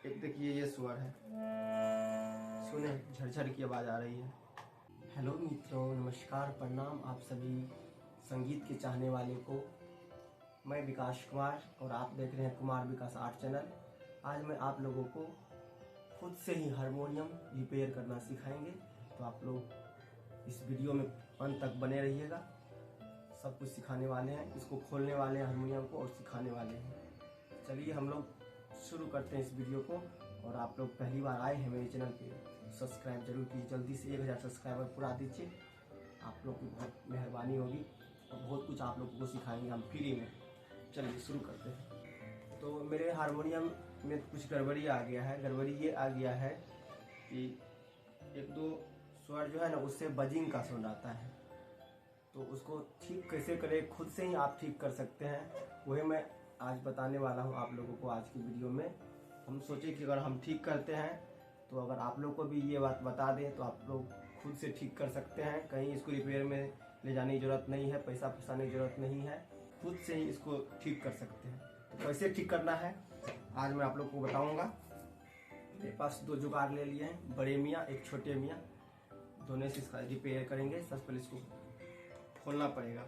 एक देखिए ये स्वर है, सुने झरझर की आवाज़ आ रही है। हेलो मित्रों, नमस्कार, प्रणाम आप सभी संगीत के चाहने वाले को। मैं विकास कुमार और आप देख रहे हैं कुमार विकास आर्ट चैनल। आज मैं आप लोगों को खुद से ही हारमोनियम रिपेयर करना सिखाएंगे, तो आप लोग इस वीडियो में अंत तक बने रहिएगा। सब कुछ सिखाने वाले हैं, इसको खोलने वाले हैं हारमोनियम को और सिखाने वाले हैं। चलिए हम लोग शुरू करते हैं इस वीडियो को। और आप लोग पहली बार आए हैं मेरे चैनल पे, सब्सक्राइब जरूर कीजिए। जल्दी से 1000 सब्सक्राइबर पूरा दीजिए, आप लोग की बहुत मेहरबानी होगी और बहुत कुछ आप लोगों को सिखाएंगे हम फ्री में। चलिए शुरू करते हैं। तो मेरे हारमोनियम में कुछ गड़बड़ी आ गया है। गड़बड़ी ये आ गया है कि एक दो स्वर जो है ना, उससे बजिंग का साउंड आता है। तो उसको ठीक कैसे करें, खुद से ही आप ठीक कर सकते हैं, वही मैं आज बताने वाला हूँ आप लोगों को आज की वीडियो में। हम सोचे कि अगर हम ठीक करते हैं तो अगर आप लोग को भी ये बात बता दें तो आप लोग खुद से ठीक कर सकते हैं। कहीं इसको रिपेयर में ले जाने की ज़रूरत नहीं है, पैसा फंसाने की ज़रूरत नहीं है, खुद से ही इसको ठीक कर सकते हैं। तो कैसे ठीक करना है आज मैं आप लोग को बताऊँगा। मेरे पास दो जुगाड़ ले लिए हैं, बड़े मियाँ एक छोटे मियाँ, दोनों से इसका रिपेयर करेंगे। सबसे पहले इसको खोलना पड़ेगा।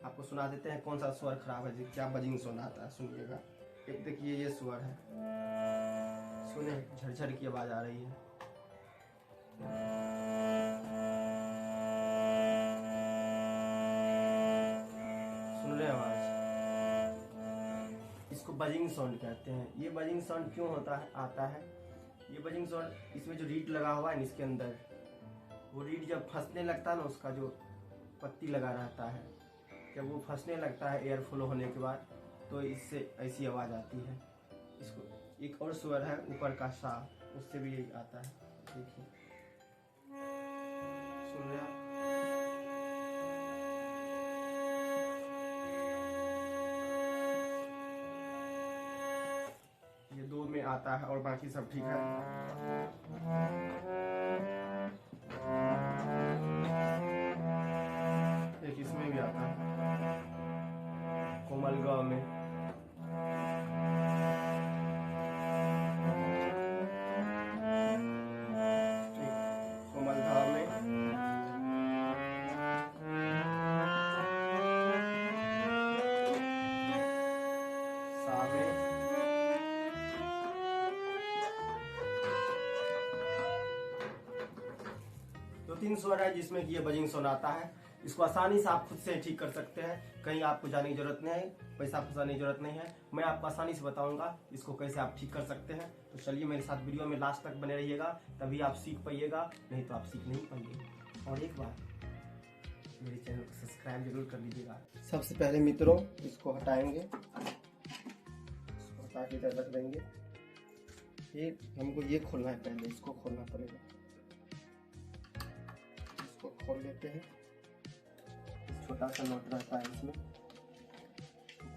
आपको सुना देते हैं कौन सा स्वर खराब है, क्या बजिंग साउंड आता है, सुनिएगा। एक देखिए ये स्वर है, सुने झरझर की आवाज़ आ रही है। सुन रहे हैं आवाज़, इसको बजिंग साउंड कहते हैं। ये बजिंग साउंड क्यों आता है, ये बजिंग साउंड इसमें जो रीड लगा हुआ है इसके अंदर, वो रीड जब फंसने लगता है ना, उसका जो पत्ती लगा रहता है, जब वो फंसने लगता है एयर फ्लो होने के बाद, तो इससे ऐसी आवाज़ आती है। इसको एक और स्वर है ऊपर का सा, उससे भी यही आता है। देखिए सुन रहे हैं, ये दो में आता है और बाकी सब ठीक है। एक इसमें भी आता है, कोमल गाँव में। कोमल गाँव में सा में, दो तीन स्वर है जिसमें कि ये बजिंग साउंड आता है। इसको आसानी से आप खुद से ठीक कर सकते हैं, कहीं आपको जाने की जरूरत नहीं है, पैसा फंसाने की जरूरत नहीं है। मैं आपको आसानी से बताऊंगा इसको कैसे आप ठीक कर सकते हैं। तो चलिए मेरे साथ वीडियो में लास्ट तक बने रहिएगा, तभी आप सीख पाइएगा, नहीं तो आप सीख नहीं पाइएगा। और एक बात, मेरे चैनल को सब्सक्राइब जरूर कर लीजिएगा। सबसे पहले मित्रों इसको हटाएंगे, इसको हटा के इधर रख देंगे। फिर हमको ये खोलना है, पहले इसको खोलना पड़ेगा। इसको खोल लेते हैं, छोटा सा नोट रहता है इसमें,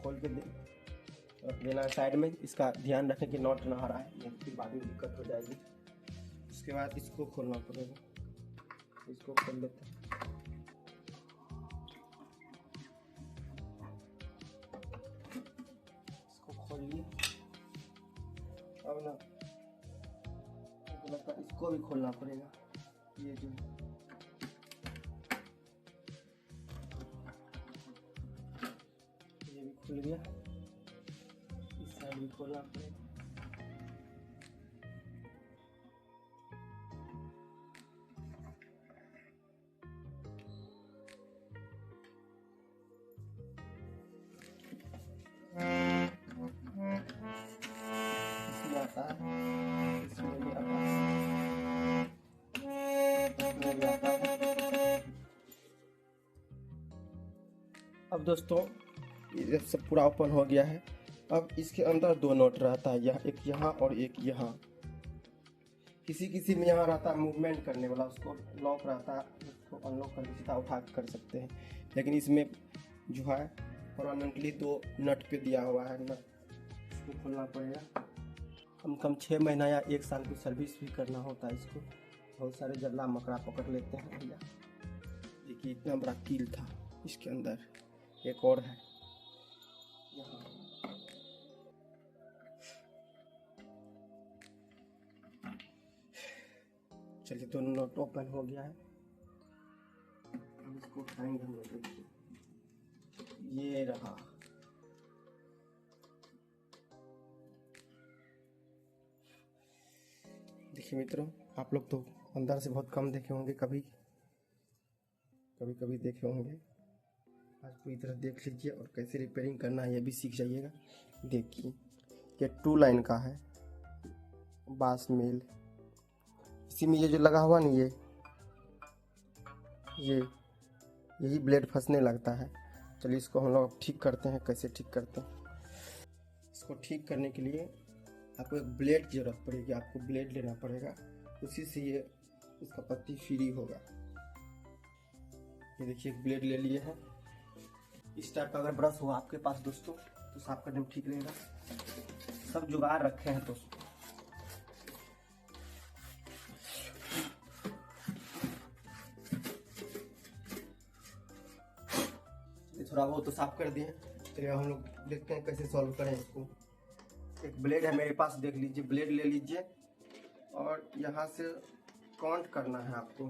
खोल के रख देना है साइड में। इसका ध्यान रखें कि नोट ना हरा है, नहीं फिर बाद में दिक्कत हो जाएगी। उसके बाद इसको खोलना पड़ेगा, इसको खोल लेते हैं। इसको खोल लिए, अब ना इसको भी खोलना पड़ेगा। ये जो ये भी खुल गया, इस साइड भी खोलना पड़ेगा। इसमें आता है, इसमें भी आता है, इसमें भी आता है। अब दोस्तों ये सब पूरा ओपन हो गया है। अब इसके अंदर दो नोट रहता है, एक यहाँ और एक यहाँ। किसी किसी में यहाँ रहता है मूवमेंट करने वाला, उसको लॉक रहता है, उसको अनलॉक करके सीधा उठा कर सकते हैं। लेकिन इसमें जो है परमानेंटली दो नट पे दिया हुआ है नट, इसको खोलना पड़ेगा। कम से कम 6 महीना या 1 साल की सर्विस भी करना होता है इसको। बहुत सारे जल्ला मकड़ा पकड़ लेते हैं भैया। देखिए इतना बड़ा कील था इसके अंदर, एक और है यहाँ। चलिए दोनों नोट ओपन हो गया है। अब इसको उठाएंगे हम लोग। ये रहा। देखिए मित्रों, आप लोग तो अंदर से बहुत कम देखे होंगे, कभी कभी देखे होंगे। आज पूरी तरह देख लीजिए और कैसे रिपेयरिंग करना है ये भी सीख जाइएगा। देखिए ये 2 लाइन का है बास मिल। इसी में ये जो लगा हुआ नहीं, यही ब्लेड फंसने लगता है। चलिए इसको हम लोग ठीक करते हैं। कैसे ठीक करते हैं इसको? ठीक करने के लिए आपको एक ब्लेड की ज़रूरत पड़ेगी। आपको ब्लेड लेना पड़ेगा, उसी से ये इसका पत्ती फ्री होगा। ये देखिए एक ब्लेड ले लिए हैं। इस टाइप का अगर ब्रश हो आपके पास दोस्तों तो साफ करने में ठीक रहेगा। सब जुगाड़ रखे हैं दोस्तों। थोड़ा वो तो साफ कर दिए। चलिए हम लोग देखते हैं कैसे सॉल्व करें इसको। एक ब्लेड है मेरे पास, देख लीजिए। ब्लेड ले लीजिए और यहाँ से काउंट करना है आपको।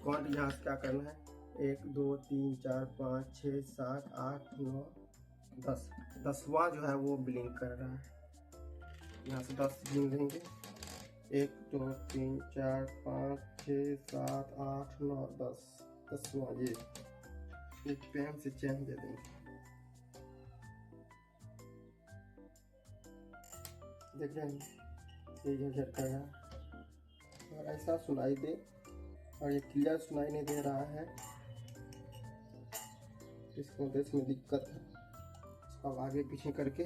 काउंट यहाँ से क्या करना है? 1 2 3 4 5 6 7 8 9 10। 10वां जो है वो ब्लिंक कर रहा है। यहाँ से 10 गिन लेंगे। 1 2 3 4 5 6 7 8 9 10। 10वां ये एक पेन से चेन दे देंगे। देख रहे हैं ये झटका कर रहा है और ऐसा सुनाई दे, और ये क्लियर सुनाई नहीं दे रहा है। इसको इसमें दिक्कत है। इसको आगे पीछे करके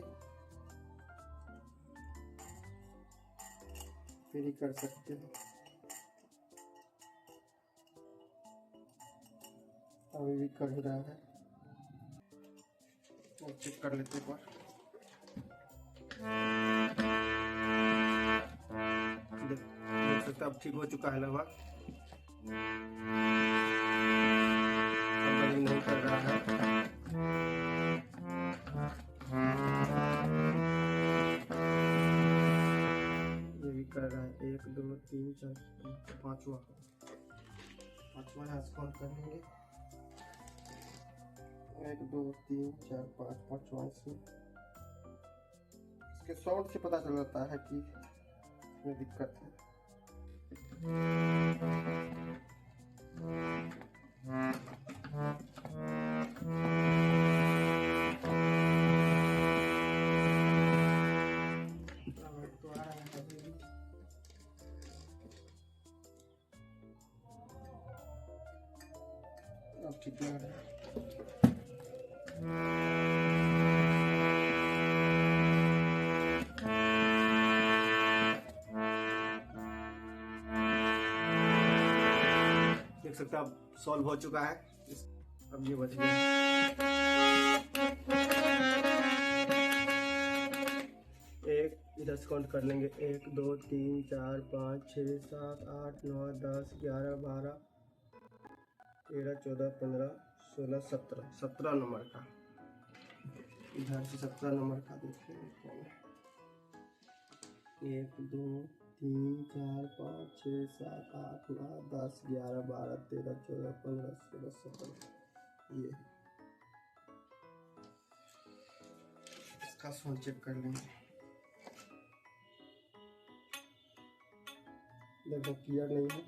फिर ही कर सकते हैं। अभी भी कर रहा है, चेक कर लेते हैं। देख सकते अब ठीक हो चुका है लगभग। अब नहीं कर रहा है। ये भी कर रहा है। 1 2 3 4 5वां यहाँ से काउंट कर लेंगे। 1 2 3 4 5 5वां इसमें। इसके साउंड से पता चल जाता है कि इसमें दिक्कत है। अब ठीक लग रहा है। देख सकते हैं अब सॉल्व हो चुका है। अब ये बच गया। एक इधर से काउंट कर लेंगे। 1 2 3 4 5 6 7 8 9 10 11 12 13 14 15 16 17 17 नंबर का। इधर से 17 नंबर का देखिए। 1 2 3 4 5 6 7 8 9 10 11 12 13 14 15 16 17। ये इसका साउंड चेक कर लेंगे। देखो क्लियर नहीं है।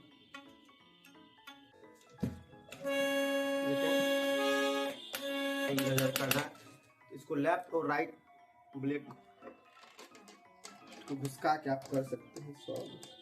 इसको लेफ्ट और राइट ब्लेड को घुसका के आप कर सकते हैं सॉल्व।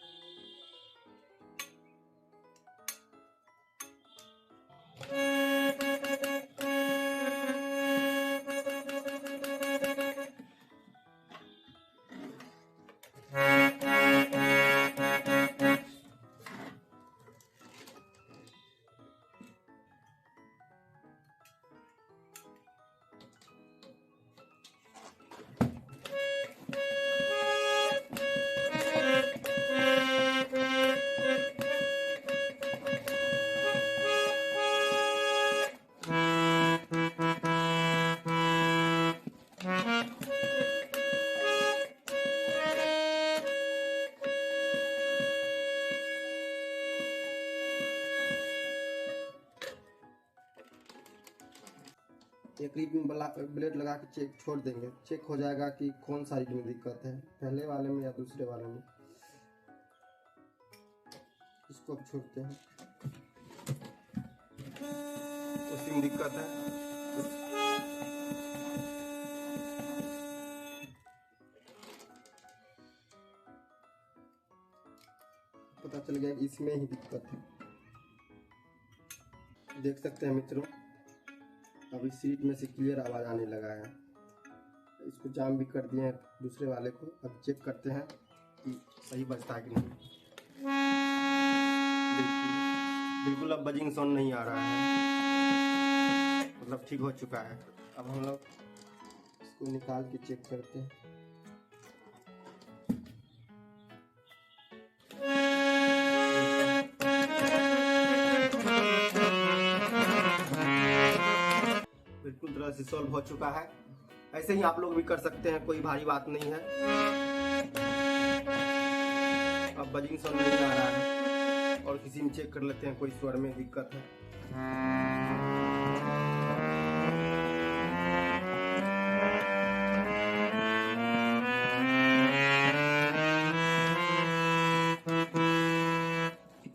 एक रीड में ब्लेड लगा के चेक छोड़ देंगे, चेक हो जाएगा कि कौन सा रीड में दिक्कत है, पहले वाले में या दूसरे वाले में। इसको अब छोड़ते हैं, उसी में दिक्कत है। पता चल गया कि इसमें ही दिक्कत है। देख सकते हैं मित्रों, अब इस सीट में से क्लियर आवाज़ आने लगा है। इसको जाम भी कर दिए हैं दूसरे वाले को। अब चेक करते हैं कि सही बजता है कि नहीं। बिल्कुल अब बजिंग साउंड नहीं आ रहा है, मतलब ठीक हो चुका है। अब हम लोग इसको निकाल के चेक करते हैं। बिल्कुल तरह से सॉल्व हो चुका है। ऐसे ही आप लोग भी कर सकते हैं, कोई भारी बात नहीं है। अब बजिंग साउंड नहीं आ रहा है। और किसी में चेक कर लेते हैं, कोई स्वर में दिक्कत है।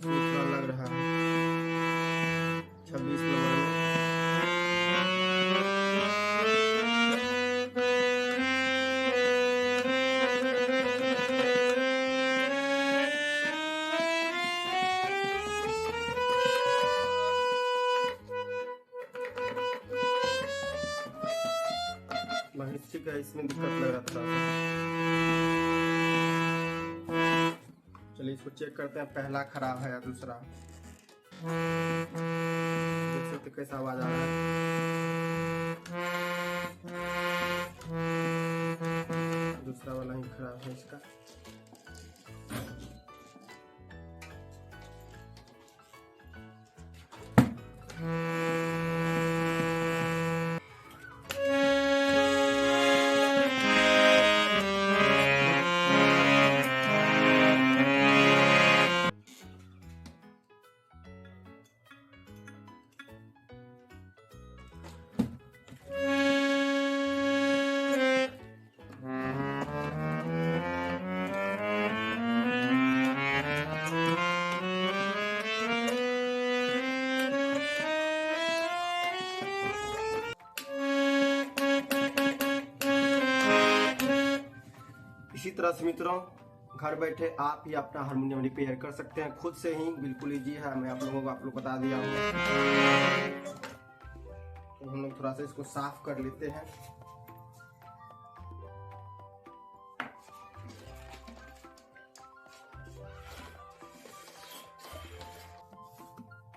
दूसरा लग रहा है 26 नंबर में। ठीक है, इसमें दिक्कत लग रहा था। चलिए इसको चेक करते हैं, पहला खराब है या दूसरा। देख सकते कैसा आवाज आ रहा है। दूसरा वाला ही खराब है इसका। इसी तरह से मित्रों, घर बैठे आप ही अपना हारमोनियम रिपेयर कर सकते हैं खुद से ही, बिल्कुल इजी है। मैं आप लोगों को बता दिया हूँ। तो हम लोग थोड़ा सा इसको साफ कर लेते हैं।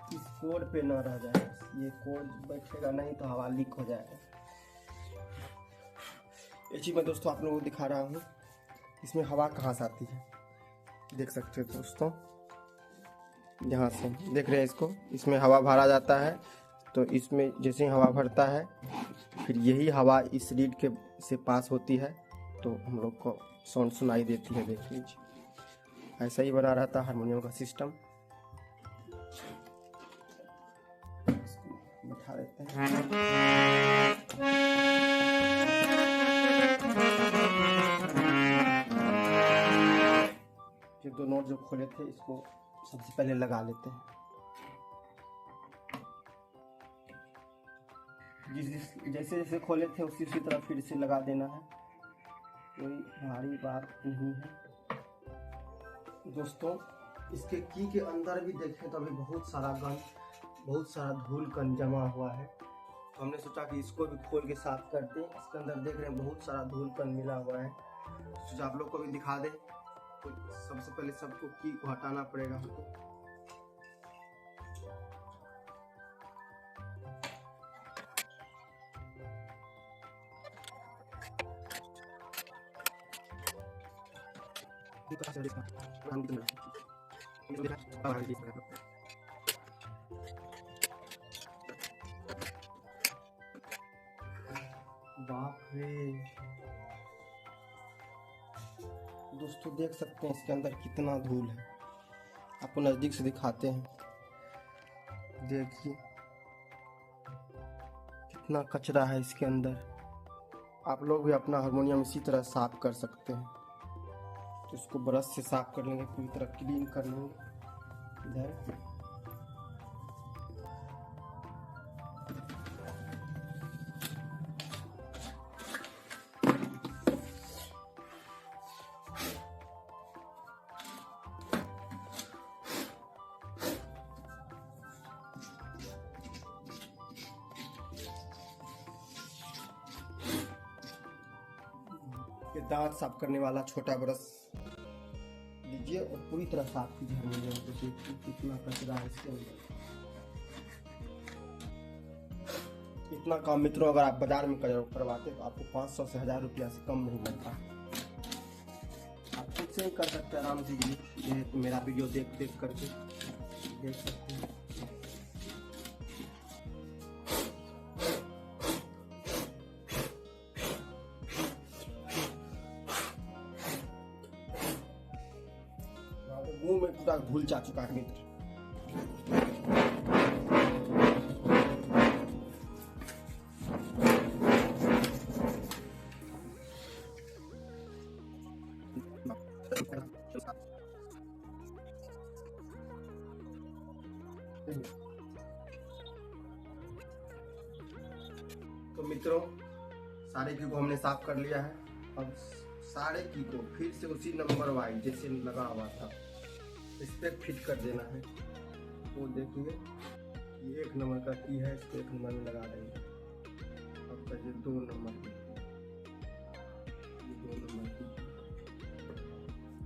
इस कोड पे न रह जाए, ये कोड बैठेगा नहीं तो हवा लीक हो जाएगा। ये चीज मैं दोस्तों आप लोगों को दिखा रहा हूँ, इसमें हवा कहाँ से आती है। देख सकते हो दोस्तों, यहाँ से देख रहे हैं इसको, इसमें हवा भरा जाता है। तो इसमें जैसे ही हवा भरता है, फिर यही हवा इस रीड के से पास होती है, तो हम लोग को साउंड सुनाई देती है। देख लीजिए, ऐसा ही बना रहता है हारमोनियम का सिस्टम। बिठा देते हैं। ये दो नोट जो खोले थे, इसको सबसे पहले लगा लेते हैं। जैसे जैसे खोले थे उसी तरह फिर से लगा देना है, कोई भारी बात नहीं है। दोस्तों, इसके की के अंदर भी देखें तो अभी बहुत सारा गन, बहुत सारा धूल कण जमा हुआ है। तो हमने सोचा कि इसको भी खोल के साफ कर दें। इसके अंदर देख रहे हैं बहुत सारा धूल कण मिला हुआ है, सोचा आप लोग को भी दिखा दें। तो सबसे पहले सबको की को हटाना पड़ेगा हमको। बाप रे दोस्तों, देख सकते हैं इसके अंदर कितना धूल है। आपको नजदीक से दिखाते हैं, देखिए कितना कचरा है इसके अंदर। आप लोग भी अपना हारमोनियम इसी तरह साफ कर सकते हैं। तो इसको ब्रश से साफ कर लेंगे, पूरी तरह क्लीन कर लेंगे। इधर ये दांत साफ करने वाला छोटा ब्रश लीजिए और पूरी तरह साफ कीजिए हारमोनियम को। देखिए कितना कचरा है इसके अंदर। इतना काम मित्रों अगर आप बाजार में करवाते तो आपको 500 से 1000 रुपया से कम नहीं लगता। आप खुद से ही कर सकते हैं आराम से। ये मेरा वीडियो देख करके देख सकते हैं। मुंह में पूरा धूल जा चुका है मित्र। तो मित्रों सारे की को हमने साफ कर लिया है। अब सारे की को फिर से उसी नंबर वाइज जैसे लगा हुआ था इस पे फिट कर देना है। वो देखिए ये 1 नंबर का की है, इसको 1 नंबर में लगा देंगे। अब का ये 2 नंबर की, ये 2 नंबर की।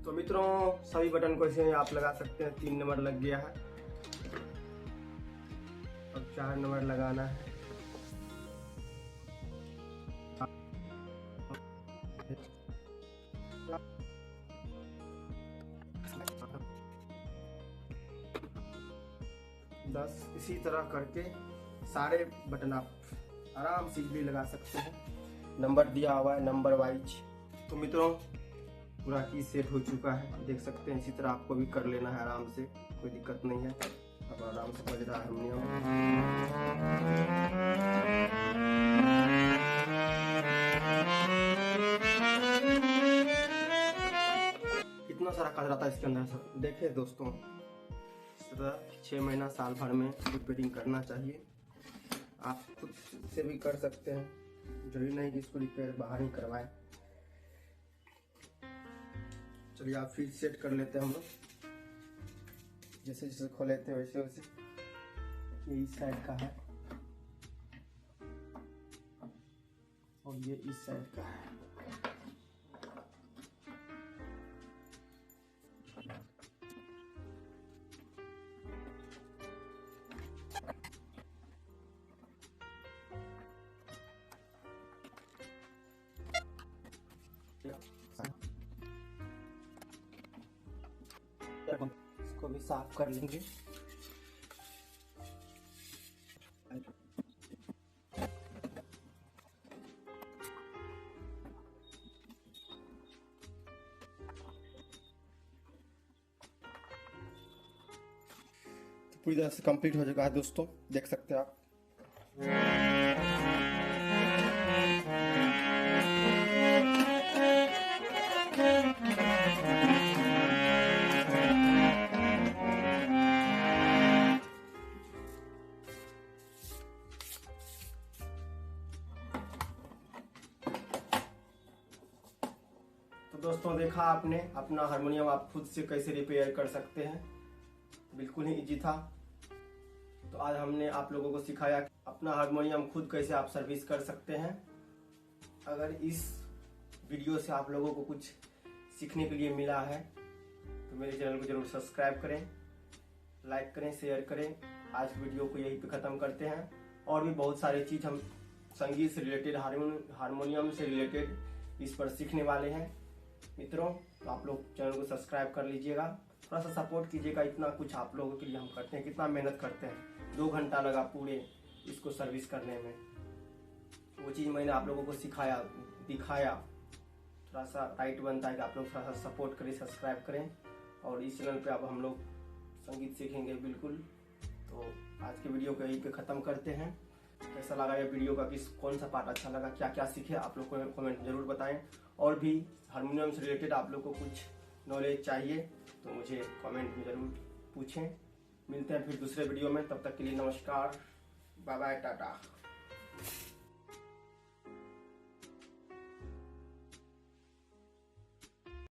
तो मित्रों सभी बटन को ऐसे आप लगा सकते हैं। 3 नंबर लग गया है। अब 4 नंबर लगाना है। बस इसी तरह करके सारे बटन आप आराम से इजीली लगा सकते हैं। नंबर दिया हुआ है नंबर वाइज। तो मित्रों पूरा की सेट हो चुका है, देख सकते हैं। इसी तरह आपको भी कर लेना है आराम से, कोई दिक्कत नहीं है। अब आराम से बज रहा है हारमोनियम। कितना सारा कचरा था इसके अंदर। देखिए दोस्तों 6 महीना साल भर में रिपेयरिंग करना चाहिए। आप खुद से भी कर सकते हैं, जरूरी नहीं कि इसको रिपेयर बाहर ही करवाएं। चलिए आप फिर सेट कर लेते हैं हम लोग। जैसे जैसे खोलेते हैं वैसे वैसे। ये इस साइड का है और ये इस साइड का है। इसको भी साफ कर लेंगे। तो पूरी तरह से कंप्लीट हो चुका है दोस्तों, देख सकते हैं आप। तो दोस्तों देखा आपने, अपना हारमोनियम आप खुद से कैसे रिपेयर कर सकते हैं। बिल्कुल ही इजी था। तो आज हमने आप लोगों को सिखाया कि अपना हारमोनियम खुद कैसे आप सर्विस कर सकते हैं। अगर इस वीडियो से आप लोगों को कुछ सीखने के लिए मिला है तो मेरे चैनल को जरूर सब्सक्राइब करें, लाइक करें, शेयर करें। आज वीडियो को यहीं पे ख़त्म करते हैं। और भी बहुत सारी चीज़ हम संगीत से रिलेटेड, हारमोनियम से रिलेटेड इस पर सीखने वाले हैं मित्रों। तो आप लोग चैनल को सब्सक्राइब कर लीजिएगा, थोड़ा सा सपोर्ट कीजिएगा। इतना कुछ आप लोगों के लिए हम करते हैं, कितना मेहनत करते हैं। 2 घंटा लगा पूरे इसको सर्विस करने में। वो चीज़ मैंने आप लोगों को सिखाया, दिखाया। थोड़ा सा राइट बनता है कि आप लोग थोड़ा सा सपोर्ट करें, सब्सक्राइब करें। और इस चैनल पे अब हम लोग संगीत सीखेंगे बिल्कुल। तो आज के वीडियो को यहीं पे ख़त्म करते हैं। कैसा लगा ये वीडियो का, किस कौन सा पार्ट अच्छा लगा, क्या क्या सीखे आप लोग को कमेंट जरूर बताएं। और भी हारमोनियम से रिलेटेड आप लोग को कुछ नॉलेज चाहिए तो मुझे कमेंट में जरूर पूछें। मिलते हैं फिर दूसरे वीडियो में, तब तक के लिए नमस्कार, बाय बाय, टाटा।